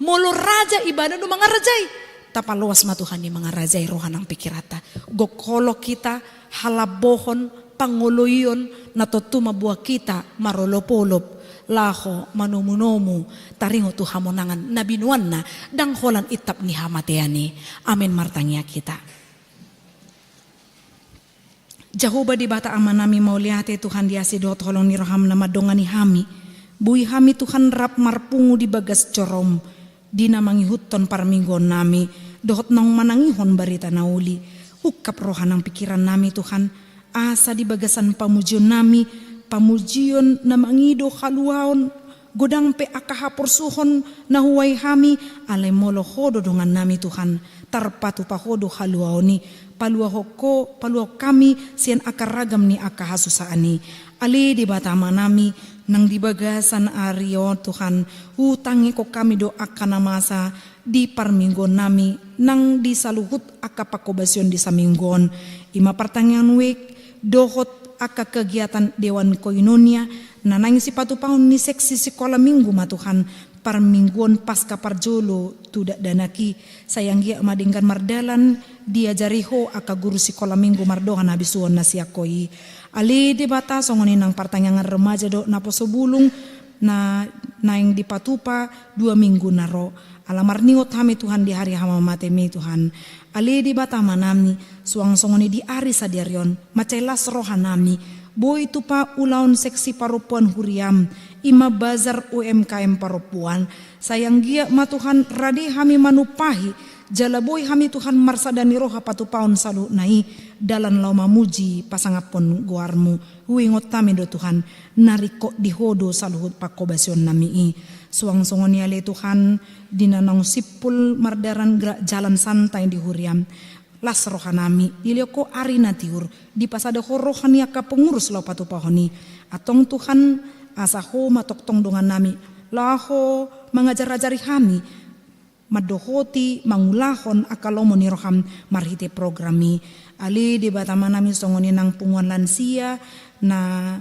Molo raja ibadah do mangarajai. Tapa luas ma Tuhan yang mangarajai rohanang pikirata. Gokolo kita halabohon pangoloyon na totuma buah kita marolopolop. Laho manumunomu taringo tu hamonangan nabinuanna dang holan itap ni hamateani. Amin martangnya kita. Jahoba di bata amanami mauliate Tuhan diasidot holong ni roham nama dongani hami. Bui hami Tuhan rap marpungu di bagas corom. Dina mangihuton parminggon nami. Dohot nong manangihon barita nauli. Hukap rohanang pikiran nami Tuhan. Asa di bagasan pamujion nami. Pamujion na mangido haluaon. Godang pe akahapor suhon na huway hami. Alay molo hodo dongan nami Tuhan. Tarpatu pahodo haluaoni. Paluah kami sian akaragam ni akahasusaani. Ali di batama nami nang dibagasan ario Tuhan. Hutangi ko kami do akanamasa di parminggon nami nang disaluhut akapakobasyon di saminggon. Ima pertanyaan wik dohot aka kegiatan Dewan Koinonia nanang si patupahon ni seksi sekolah minggu ma Tuhan. Parmingguan pasca parjolo tudak danaki sayang gia madingkan mardalan diajariho aka guru sekolah minggu mardohan habisuan nasiakoi ali debata songoni nang pertanyaan remaja do napo sebulung na naing dipatupa 2 minggu naro alamar ningot hami Tuhan di hari hama matemi Tuhan ali debata manami suang songoni di ari sadarion macelas rohanami boy tupa ulaun seksi parupuan huriam ima bazar UMKM parupuan sayang gia matuhan radi hami manupahi jalaboy hami Tuhan marsadani roha patupaon salu nai dalan lau mamuji pasangapon guarmu huingot tami do Tuhan nariko dihodo saluhut pakobasyon nami suang songoni ale Tuhan dinanong sipul mardaran gerak jalan santai di huriam las rohanami ilioko arina tiur di pasada rohani aka pengurus lau patupahoni atong Tuhan asaho matok tong dongan nami laho mengajar-ajari kami madohoti mangulahon akalomo ni roham marhite programi ali di batamanami songoni nang punguan lansia na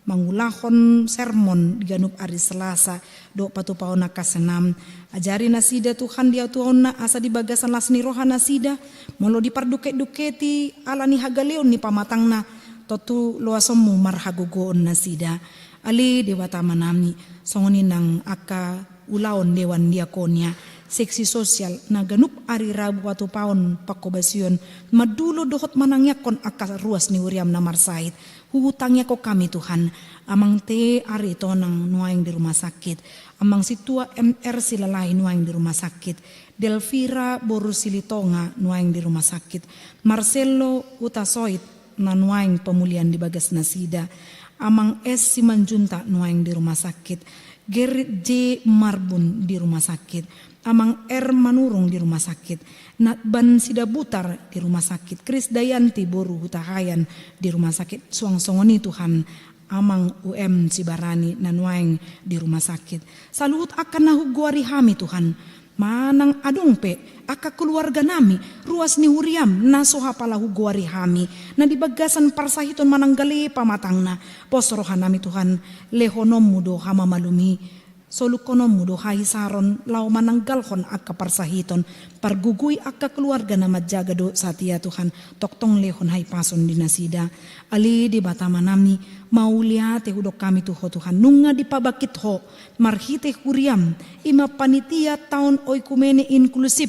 mangulahon sermon di ganup hari Selasa do patupaon na kasenam ajari nasida Tuhan dia tuon na asa di bagasan lasni rohana sida molo di parduket-duketi ala ni hagaleon ni pamatang na totu loasomu marhagugoon nasida ali di batamanami songoni nang aka ulaon dewan diakonia seksi sosial na ganup ari Rabu atau paon pakobasyon madulo dohot manangyakon aka ruas ni Uriam na marsait hutangnya ko kami Tuhan amang te ari ito nang nuaing di rumah sakit amang situa MR silalai nuaing di rumah sakit Delvira Boru Silitonga nuaing di rumah sakit Marcelo Utasoit na nuaing pemulihan di bagas nasida amang S Simanjunta nuaing di rumah sakit Gerrit J Marbun di rumah sakit amang R Manurung di rumah sakit Natban Sidabutar di rumah sakit Kris Dayanti Boru Hutahayan di rumah sakit Suang-songoni Tuhan amang UM Cibarani nanuaing di rumah sakit saluhut akan nahuguari hami Tuhan manang adong pe aka keluarga nami ruas ni Huriam nasoha pala huguari hami na di bagasan parsahiton mananggali pamatangna posrohan nami Tuhan lehonom mudo hama malumi solukonom mudo hai saron lau mananggalhon akka parsahiton pargugui akka keluarga na madjaga do satia Tuhan toktong lehon hai pason dinasida ali di batama nami mauliate hudok kami tuho Tuhan nunga di pabakit ho marhite Huriam ima panitia tahun oikumene inklusif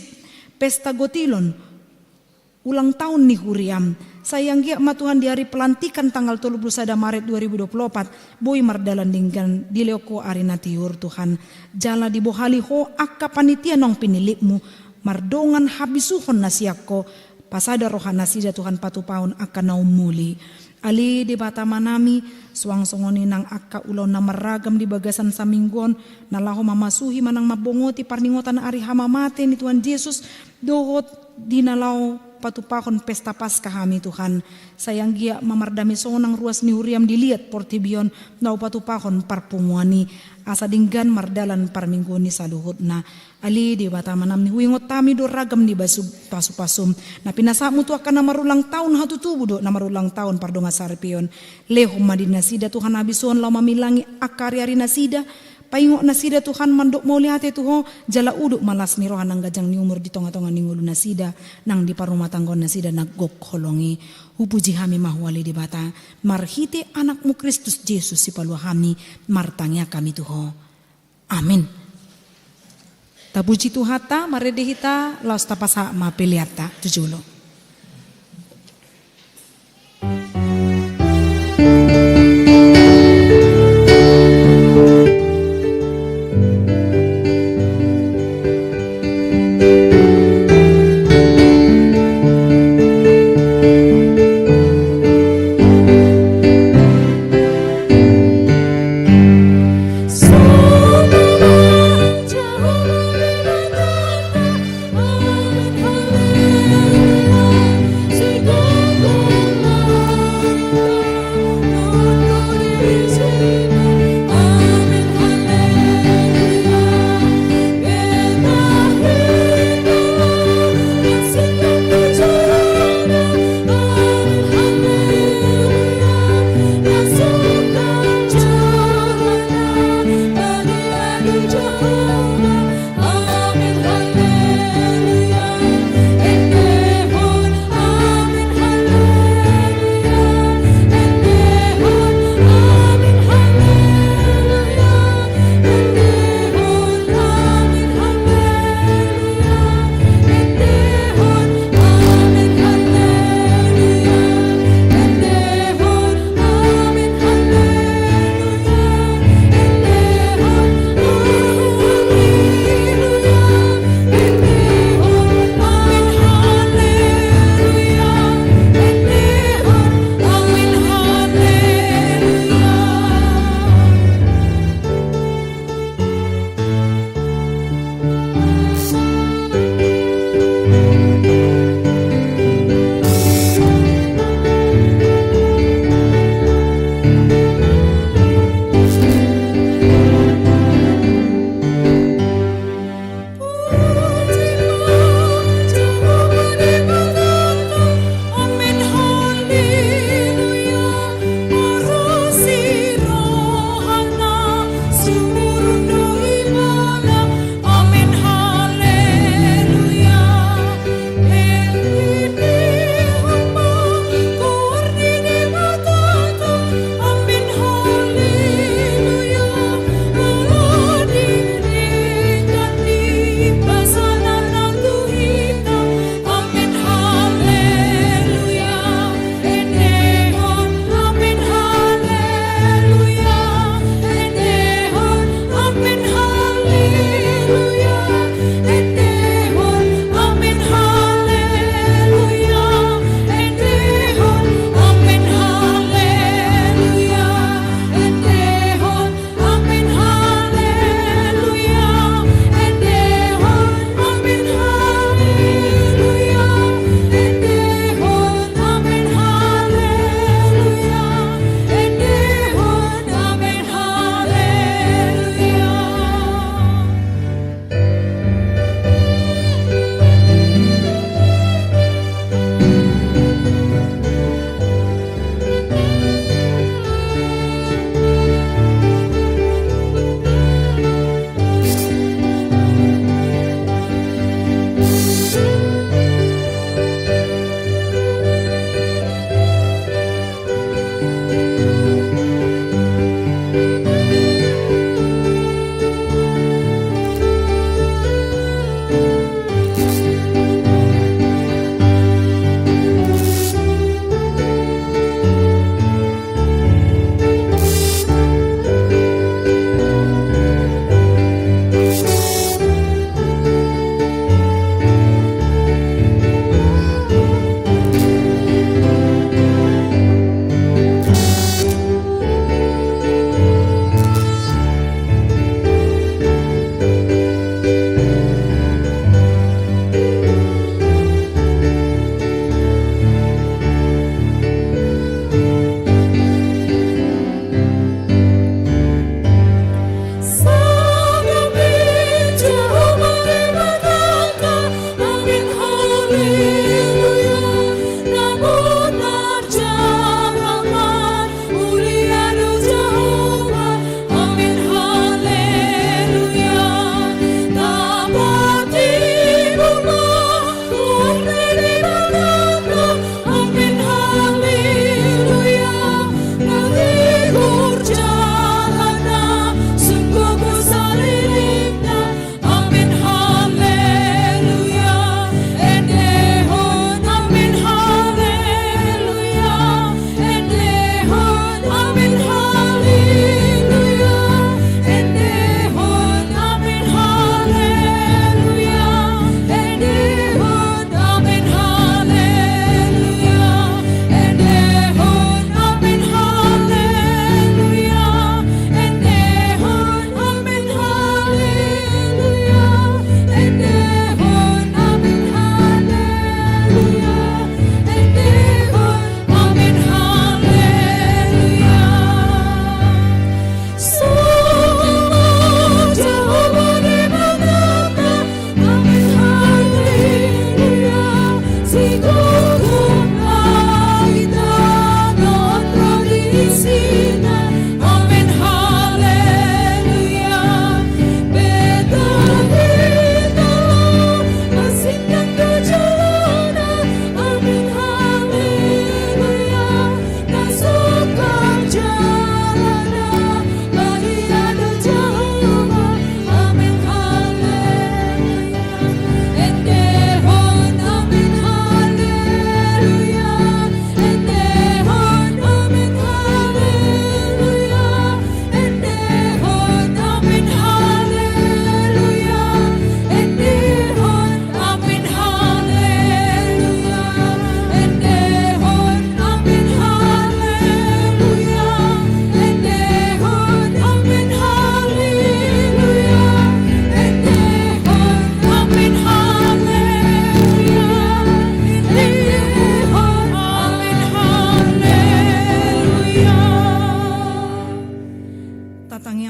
pesta gotilon ulang tahun ni Huriam sayang gia ma Tuhan di hari pelantikan tanggal 31 Maret 2024 boy mardalan dinggan di leoko arina tiur Tuhan jala di bohali ho akka panitia nong pinilikmu mardongan habisuhon nasiako pasada rohana sida Tuhan patupaon akka naumuli ali di batama nami suang songoni nang akka ulo na maragam di bagasan sa minggon nalaho mamasuhi manang mabongoti parningotan ari hamamate ni Tuhan Yesus dohot dinalaw patupakon pesta Paskah kami Tuhan sayang gia mamardami sonang ruas ni Huriam dilihat portibion nau patupakon parpumuani asa dinggan mardalan parminggoni saluhut na ali di batamanam ni huingot tami do ragam di basu pasum na pinasamu tu akan namarulang tahun hatutubu do namarulang tahun pardonga sarpion lehom madina sida Tuhan abison lau mamilangi akari-ari nasida paingo nasida Tuhan mandok mau lihat Tuhan jala uduk malas ni rohan nang gajang ni umur di tonga-tonga ni ngulu nasida nang di parumah tanggon nasida nagok holongi hupuji hami mahwali di bata marhite anakmu Kristus Yesus si palua hami martangnya kami Tuhan amin tabuji tuhata maredehita laus tapasa mapeliata tujulo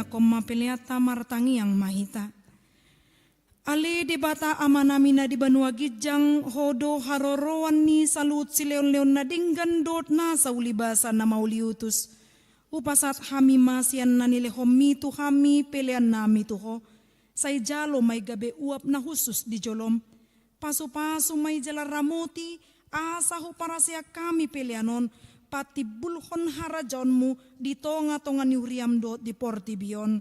koma peleata martangi yang mahita. Ale debata amanamina di Banua Gijang hodo haroroan ni salut si leon-leon na dinggan dot na sa ulibasa na mauliutus. Upasat hami masian na nilehomi tu hami pelean nami tuho. Say jalo may gabe uap na husus di jolom. Paso-paso may jala ramoti asaho para siya kami peleanon. Pati bulhon harajon mo dito nga tongan ni Uriam dot di Portibion.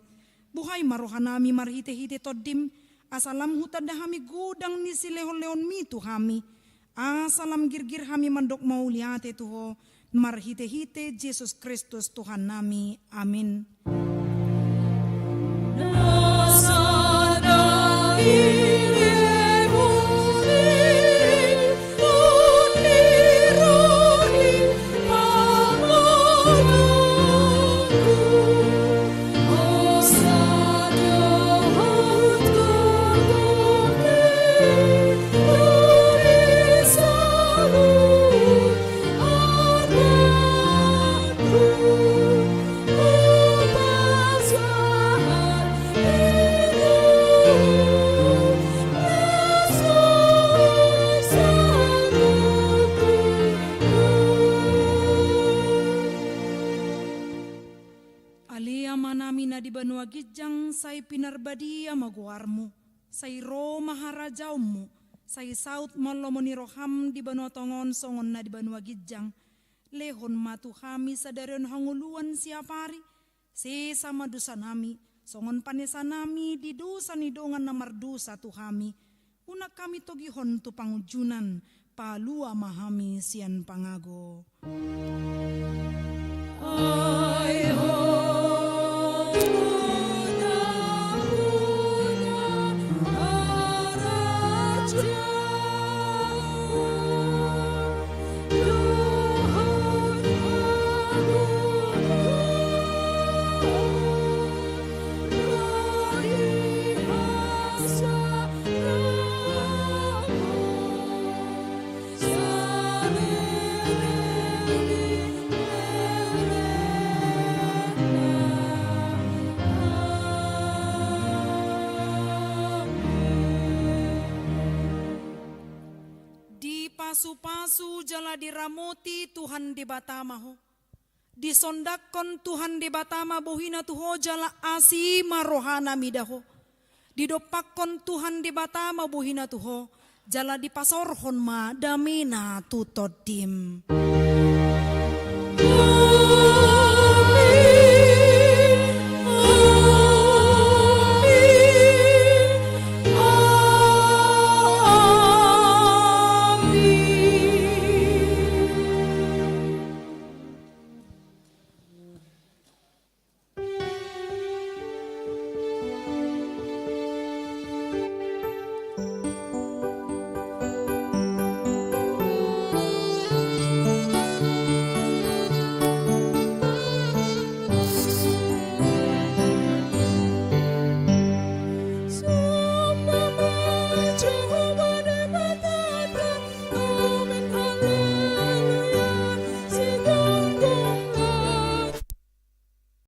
Buhay marohanami marhite-hite todim. Asalam hutad hami gudang ni si leon-leon mi tu hami. Asalam girgir hami mandok mauliate tuho. Marhite-hite Jesus Kristus Tuhan nami. Amin. Di Banua Gijang say pinarbadia maguarmu, say ro maharajaumu, say saut malomoni roham di Banua Tongon songon na di Banua Gijang, lehon matu kami sadarion hanguluan siapari, se sama dusa nami, songon panesa nami di dusa ni dongan na mardusa tu kami, una kami togihon tu pangujunan, palua mahami sian pangago. Ay ho. Pasu-pasu jala diramoti Tuhan di batamaho. Disondakon Tuhan di batama bohina tuho jala asima rohana midaho. Didopakon Tuhan di batama bohina tuho jala dipasorhon ma damina tutodim.